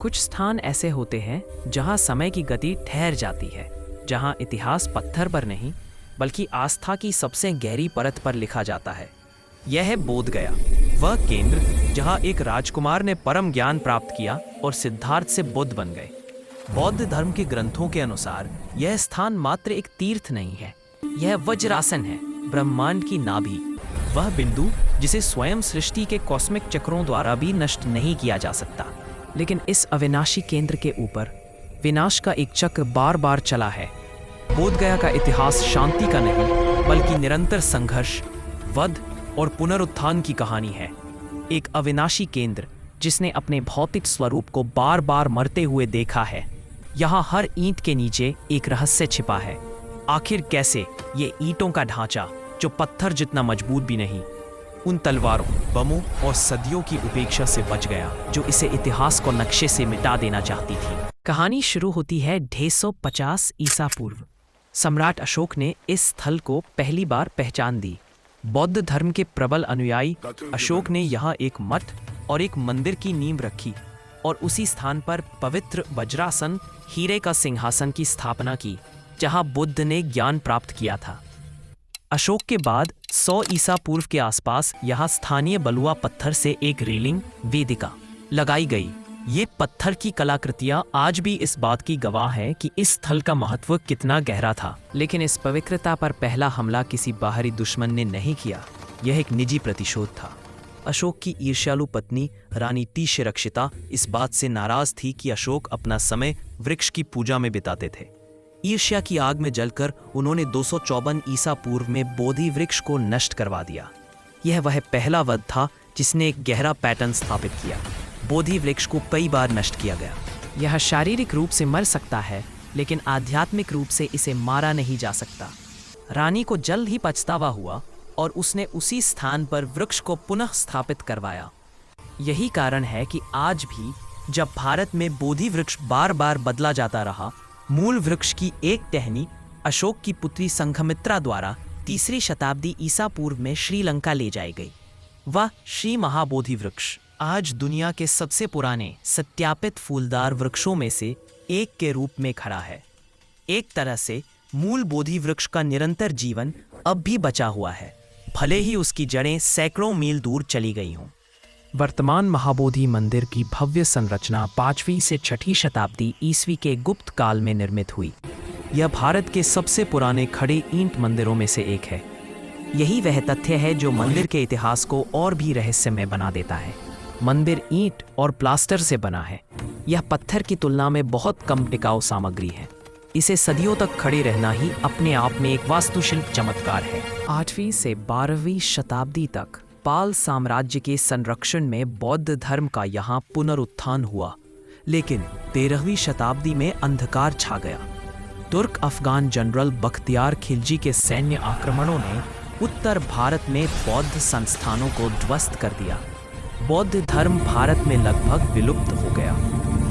कुछ स्थान ऐसे होते हैं जहां समय की गति ठहर जाती है, जहां इतिहास पत्थर पर नहीं बल्कि आस्था की सबसे गहरी परत पर लिखा जाता है। यह है बोध गया, वह केंद्र जहां एक राजकुमार ने परम ज्ञान प्राप्त किया और सिद्धार्थ से बुद्ध बन गए। बौद्ध धर्म के ग्रंथों के अनुसार यह स्थान मात्र एक तीर्थ नहीं है, यह वज्रासन है, ब्रह्मांड की नाभि, वह बिंदु जिसे स्वयं सृष्टि के कॉस्मिक चक्रों द्वारा भी नष्ट नहीं किया जा सकता। लेकिन इस अविनाशी केंद्र के ऊपर विनाश का एक चक्र बार बार चला है। बोध गया का इतिहास शांति का नहीं बल्कि निरंतर संघर्ष, वध और पुनरुत्थान की कहानी है। एक अविनाशी केंद्र जिसने अपने भौतिक स्वरूप को बार बार मरते हुए देखा है। यहाँ हर ईंट के नीचे एक रहस्य छिपा है। आखिर कैसे ये ईंटों का ढांचा, जो पत्थर जितना मजबूत भी नहीं, उन तलवारों, बमों और सदियों की उपेक्षा से बच गया जो इसे इतिहास को नक्शे से मिटा देना चाहती थी। कहानी शुरू होती है 150 ईसा पूर्व। सम्राट अशोक ने इस स्थल को पहली बार पहचान दी। बौद्ध धर्म के प्रबल अनुयायी अशोक ने यहाँ एक मठ और एक मंदिर की नींव रखी और उसी स्थान पर पवित्र वज्रासन, हीरे का सिंहासन की स्थापना की, जहाँ बुद्ध ने ज्ञान प्राप्त किया था। अशोक के बाद 100 ईसा पूर्व के आसपास यहाँ स्थानीय बलुआ पत्थर से एक रेलिंग, वेदिका लगाई गई। ये पत्थर की कलाकृतियाँ आज भी इस बात की गवाह है कि इस स्थल का महत्व कितना गहरा था। लेकिन इस पवित्रता पर पहला हमला किसी बाहरी दुश्मन ने नहीं किया, यह एक निजी प्रतिशोध था। अशोक की ईर्ष्यालु पत्नी रानी तिष्यरक्षिता इस बात से नाराज थी कि अशोक अपना समय वृक्ष की पूजा में बिताते थे। ईर्ष्या की आग में जलकर उन्होंने 254 ईसा पूर्व में बोधि वृक्ष को नष्ट करवा दिया। यह वह पहला वध था जिसने एक गहरा पैटर्न स्थापित किया। बोधि वृक्ष को कई बार नष्ट किया गया। यह शारीरिक रूप से मर सकता है, लेकिन आध्यात्मिक रूप से इसे मारा नहीं जा सकता। रानी को जल्द ही पछतावा हुआ और उसने उसी स्थान पर वृक्ष को पुनः स्थापित करवाया। यही कारण है कि आज भी जब भारत में बोधि वृक्ष बार बार बदला जाता रहा, मूल वृक्ष की एक टहनी अशोक की पुत्री संघमित्रा द्वारा 3री शताब्दी ईसा पूर्व में श्रीलंका ले जाई गई। वह श्री महाबोधि वृक्ष आज दुनिया के सबसे पुराने सत्यापित फूलदार वृक्षों में से एक के रूप में खड़ा है। एक तरह से मूल बोधि वृक्ष का निरंतर जीवन अब भी बचा हुआ है, भले ही उसकी जड़ें सैकड़ों मील दूर चली गई हों। वर्तमान महाबोधि मंदिर की भव्य संरचना 5वीं से 6ठी शताब्दी ईस्वी के गुप्त काल में निर्मित हुई। यह भारत के सबसे पुराने खड़े ईंट मंदिरों में से एक है। यही वह तथ्य है जो मंदिर के इतिहास को और भी रहस्यमय बना देता है। मंदिर ईंट और प्लास्टर से बना है। यह पत्थर की तुलना में बहुत कम टिकाऊ सामग्री है। इसे सदियों तक खड़े रहना ही अपने आप में एक वास्तुशिल्प चमत्कार है। 8वीं से 12वीं शताब्दी तक पाल साम्राज्य के संरक्षण में बौद्ध धर्म का यहाँ पुनरुत्थान हुआ, लेकिन 13वीं शताब्दी में अंधकार छा गया। तुर्क अफगान जनरल बख्तियार खिलजी के सैन्य आक्रमणों ने उत्तर भारत में बौद्ध संस्थानों को ध्वस्त कर दिया। बौद्ध धर्म भारत में लगभग विलुप्त हो गया।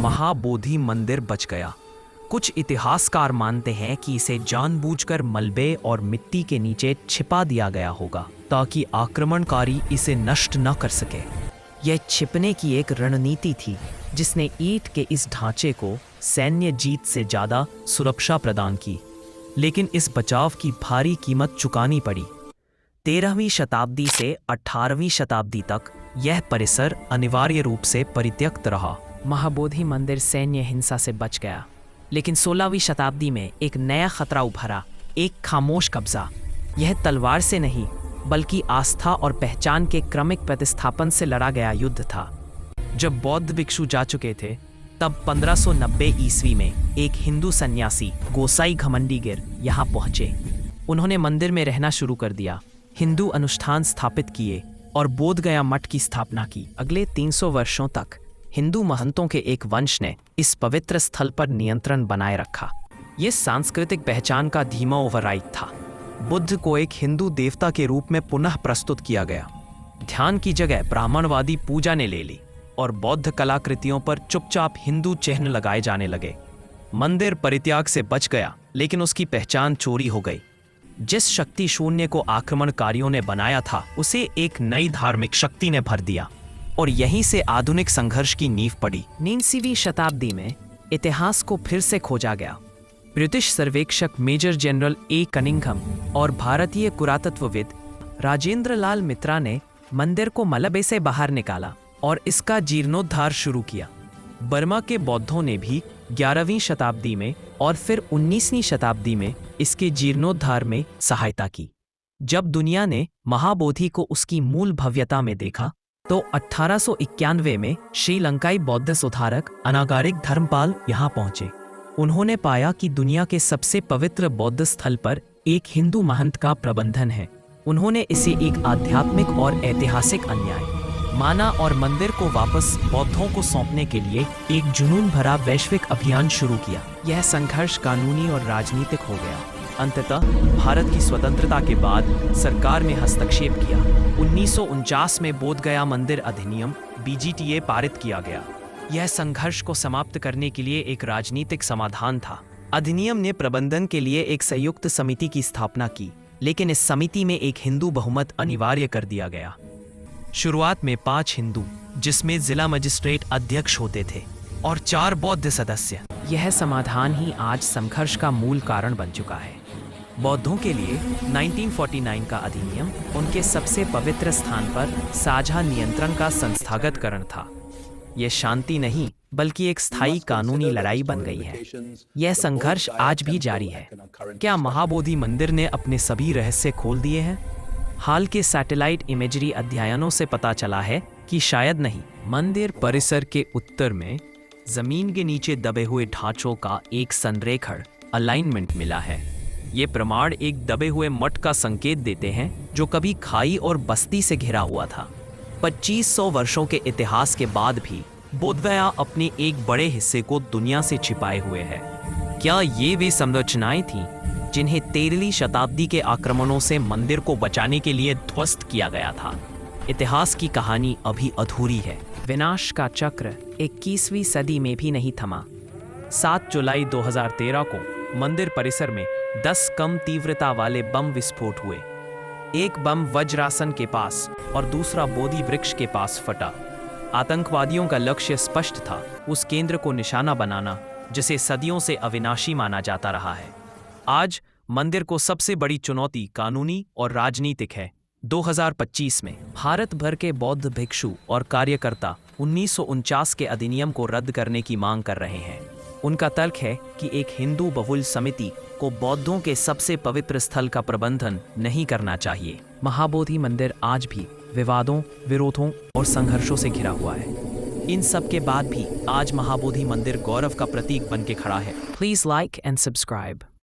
महाबोधि मंदिर बच गया। कुछ इतिहासकार मानते हैं कि इसे जानबूझकर मलबे और मिट्टी के नीचे छिपा दिया गया होगा ताकि आक्रमणकारी इसे नष्ट न कर सके। यह छिपने की एक रणनीति थी जिसने ईंट के इस ढांचे को सैन्य जीत से ज्यादा सुरक्षा प्रदान की, लेकिन इस बचाव की भारी कीमत चुकानी पड़ी। 13वीं शताब्दी से 18वीं शताब्दी तक यह परिसर अनिवार्य रूप से परित्यक्त रहा। महाबोधि मंदिर सैन्य हिंसा से बच गया, लेकिन 16वीं शताब्दी में एक नया खतरा उभरा, एक खामोश कब्जा। यह तलवार से नहीं बल्कि आस्था और पहचान के क्रमिक प्रतिस्थापन से लड़ा गया युद्ध था। जब बौद्ध भिक्षु जा चुके थे, तब 1590 ईस्वी में एक हिंदू सन्यासी गोसाई घमंडीगिर यहाँ पहुंचे। उन्होंने मंदिर में रहना शुरू कर दिया, हिंदू अनुष्ठान स्थापित किए और बोध गया मठ की स्थापना की। अगले 300 वर्षों तक हिंदू महंतों के एक वंश ने इस पवित्र स्थल पर नियंत्रण बनाए रखा। ये सांस्कृतिक पहचान का धीमा ओवरराइड था। बुद्ध को एक हिंदू देवता के रूप में पुनः प्रस्तुत किया गया। ध्यान की जगह ब्राह्मणवादी पूजा ने ले ली और बौद्ध कलाकृतियों पर चुपचाप हिंदू चिन्ह लगाए जाने लगे। मंदिर परित्याग से बच गया, लेकिन उसकी पहचान चोरी हो गई। जिस शक्ति शून्य को आक्रमणकारियों ने बनाया था, उसे एक नई धार्मिक शक्ति ने भर दिया और यहीं से आधुनिक संघर्ष की नींव पड़ी। 19वीं शताब्दी में इतिहास को फिर से खोजा गया। ब्रिटिश सर्वेक्षक मेजर जनरल ए कनिंघम और भारतीय पुरातत्वविद राजेंद्र लाल मित्रा ने मंदिर को मलबे से बाहर निकाला और इसका जीर्णोद्धार शुरू किया। बर्मा के बौद्धों ने भी 11वीं शताब्दी में और फिर 19वीं शताब्दी में इसके जीर्णोद्धार में सहायता की। जब दुनिया ने महाबोधि को उसकी मूल भव्यता में देखा तो 1891 में श्रीलंकाई बौद्ध सुधारक अनागारिक धर्मपाल यहाँ पहुंचे। उन्होंने पाया कि दुनिया के सबसे पवित्र बौद्ध स्थल पर एक हिंदू महंत का प्रबंधन है। उन्होंने इसे एक आध्यात्मिक और ऐतिहासिक अन्याय माना और मंदिर को वापस बौद्धों को सौंपने के लिए एक जुनून भरा वैश्विक अभियान शुरू किया। यह संघर्ष कानूनी और राजनीतिक हो गया। अंततः भारत की स्वतंत्रता के बाद सरकार ने हस्तक्षेप किया। 1949 में बोधगया मंदिर अधिनियम BGTA पारित किया गया। यह संघर्ष को समाप्त करने के लिए एक राजनीतिक समाधान था। अधिनियम ने प्रबंधन के लिए एक संयुक्त समिति की स्थापना की, लेकिन इस समिति में एक हिंदू बहुमत अनिवार्य कर दिया गया। शुरुआत में 5 हिंदू, जिसमें जिला मजिस्ट्रेट अध्यक्ष होते थे, और 4 बौद्ध सदस्य। यह समाधान ही आज संघर्ष का मूल कारण बन चुका है। बौद्धों के लिए 1949 का अधिनियम उनके सबसे पवित्र स्थान पर साझा नियंत्रण का संस्थागतकरण था। यह शांति नहीं बल्कि एक स्थायी कानूनी लड़ाई बन गई है। यह संघर्ष आज भी जारी है। क्या महाबोधि मंदिर ने अपने सभी रहस्य खोल दिए हैं? हाल के सैटेलाइट इमेजरी अध्ययनों से पता चला है कि शायद नहीं। मंदिर परिसर के उत्तर में जमीन के नीचे दबे हुए ढांचों का एक संरेखण अलाइनमेंट मिला है। ये प्रमाण एक दबे हुए मठ का संकेत देते हैं जो कभी खाई और बस्ती से घिरा हुआ था। 2500 वर्षों के इतिहास के बाद भी बोधगया अपने एक बड़े हिस्से को दुनिया से छिपाए हुए है। क्या ये वे संरचनाएं थीं जिन्हें 13वीं शताब्दी के आक्रमणों से मंदिर को बचाने के लिए ध्वस्त किया गया था? इतिहास की कहानी अभी अधूरी है। विनाश का चक्र 21वीं सदी में भी नहीं थमा। 7 जुलाई 2013 को मंदिर परिसर में 10 कम तीव्रता वाले बम विस्फोट हुए। एक बम वज्रासन के पास और दूसरा बोधि वृक्ष के पास फटा। आतंकवादियों का लक्ष्य स्पष्ट था, उस केंद्र को निशाना बनाना जिसे सदियों से अविनाशी माना जाता रहा है। आज मंदिर को सबसे बड़ी चुनौती कानूनी और राजनीतिक है। 2025 में भारत भर के बौद्ध भिक्षु और कार्यकर्ता 1949 के अधिनियम को रद्द करने की मांग कर रहे हैं। उनका तर्क है कि एक हिंदू बहुल समिति को बौद्धों के सबसे पवित्र स्थल का प्रबंधन नहीं करना चाहिए। महाबोधि मंदिर आज भी विवादों, विरोधों और संघर्षों से घिरा हुआ है। इन सब के बाद भी आज महाबोधि मंदिर गौरव का प्रतीक बन के खड़ा है। Please like and subscribe.